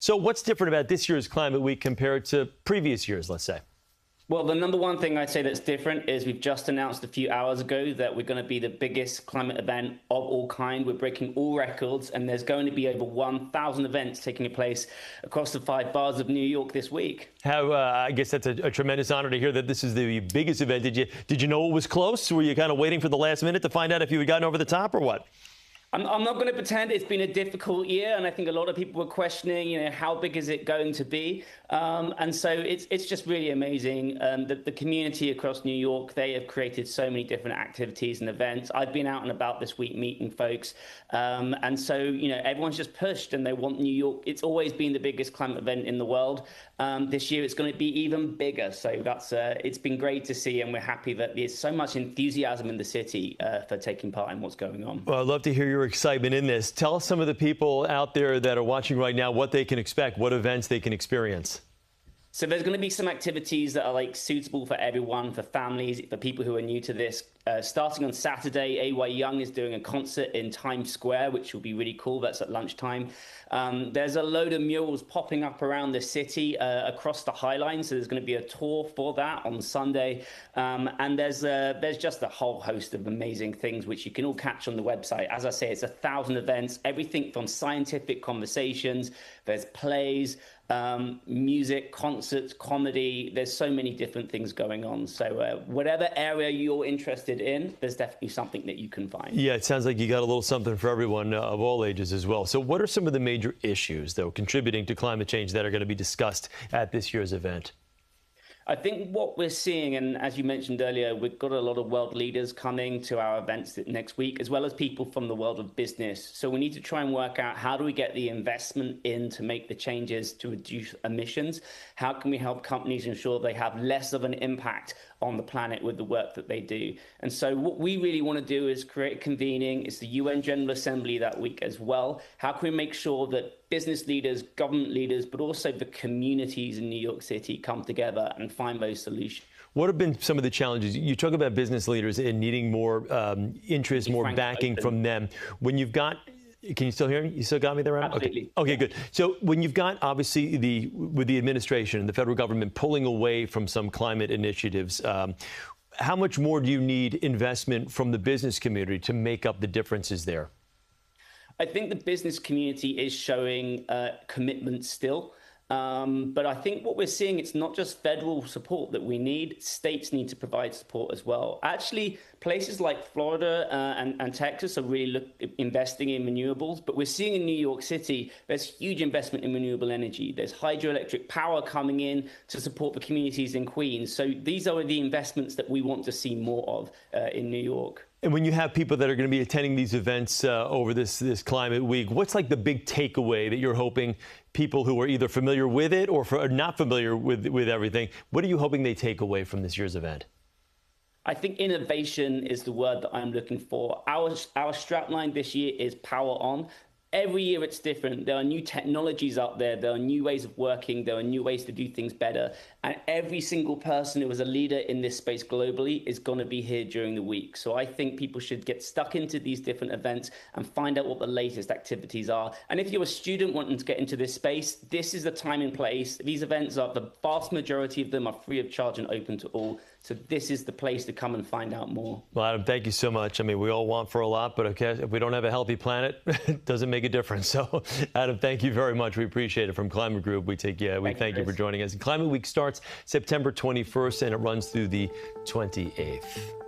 So what's different about this year's Climate Week compared to previous years, let's say? Well, the number one thing I'd say that's different is we've just announced a few hours ago that we're going to be the biggest climate event of all kind. We're breaking all records, and there's going to be over 1,000 events taking place across the 5 bars of New York this week. I guess that's a tremendous honor to hear that this is the biggest event. Did you know it was close? Were you kind of waiting for the last minute to find out if you had gotten over the top or what? I'm not going to pretend it's been a difficult year, and I think a lot of people were questioning, how big is it going to be? And so it's just really amazing. The community across New York, they have created so many different activities and events. I've been out and about this week meeting folks, and so everyone's just pushed, and they want New York. It's always been the biggest climate event in the world. This year it's going to be even bigger. So that's it's been great to see, and we're happy that there's so much enthusiasm in the city for taking part in what's going on. Well, I'd love to hear your excitement in this. Tell us some of the people out there that are watching right now what they can expect, what events they can experience. So there's going to be some activities that are suitable for everyone, for families, for people who are new to this. Starting on Saturday, AY Young is doing a concert in Times Square, which will be really cool. That's at lunchtime. There's a load of murals popping up around the city across the High Line. So there's going to be a tour for that on Sunday. And there's just a whole host of amazing things which you can all catch on the website. As I say, it's 1,000 events, everything from scientific conversations, there's plays, music, concerts, comedy. There's so many different things going on. So whatever area you're interested in, there's definitely something that you can find. Yeah, it sounds like you got a little something for everyone of all ages as well. So what are some of the major issues, though, contributing to climate change that are going to be discussed at this year's event? I think what we're seeing, and as you mentioned earlier, we've got a lot of world leaders coming to our events next week, as well as people from the world of business. So we need to try and work out, how do we get the investment in to make the changes to reduce emissions? How can we help companies ensure they have less of an impact on the planet with the work that they do? And so what we really want to do is create convening. It's the UN General Assembly that week as well. How can we make sure that business leaders, government leaders, but also the communities in New York City come together and find those solutions? What have been some of the challenges? You talk about business leaders and needing more interest, more backing from them. When you've got, can you still hear me? You still got me there, Adam? Absolutely. Okay, good. So when you've got, obviously, with the administration and the federal government pulling away from some climate initiatives, how much more do you need investment from the business community to make up the differences there? I think the business community is showing commitment still. But I think what we're seeing, it's not just federal support that we need. States need to provide support as well. Actually, places like Florida and Texas are really investing in renewables. But we're seeing in New York City, there's huge investment in renewable energy. There's hydroelectric power coming in to support the communities in Queens. So these are the investments that we want to see more of in New York. And when you have people that are going to be attending these events over this Climate Week, what's the big takeaway that you're hoping people who are either familiar with it or not familiar with everything, what are you hoping they take away from this year's event? I think innovation is the word that I'm looking for. Our strapline this year is power on. Every year it's different. There are new technologies out there. There are new ways of working. There are new ways to do things better. And every single person who is a leader in this space globally is going to be here during the week. So I think people should get stuck into these different events and find out what the latest activities are. And if you're a student wanting to get into this space, this is the time and place. These events are, the vast majority of them are free of charge and open to all. So this is the place to come and find out more. Well, Adam, thank you so much. I mean, we all want for a lot, but if we don't have a healthy planet, it doesn't make a difference. So, Adam, thank you very much. We appreciate it. From Climate Group, we thank you for joining us. Climate Week starts September 21st, and it runs through the 28th.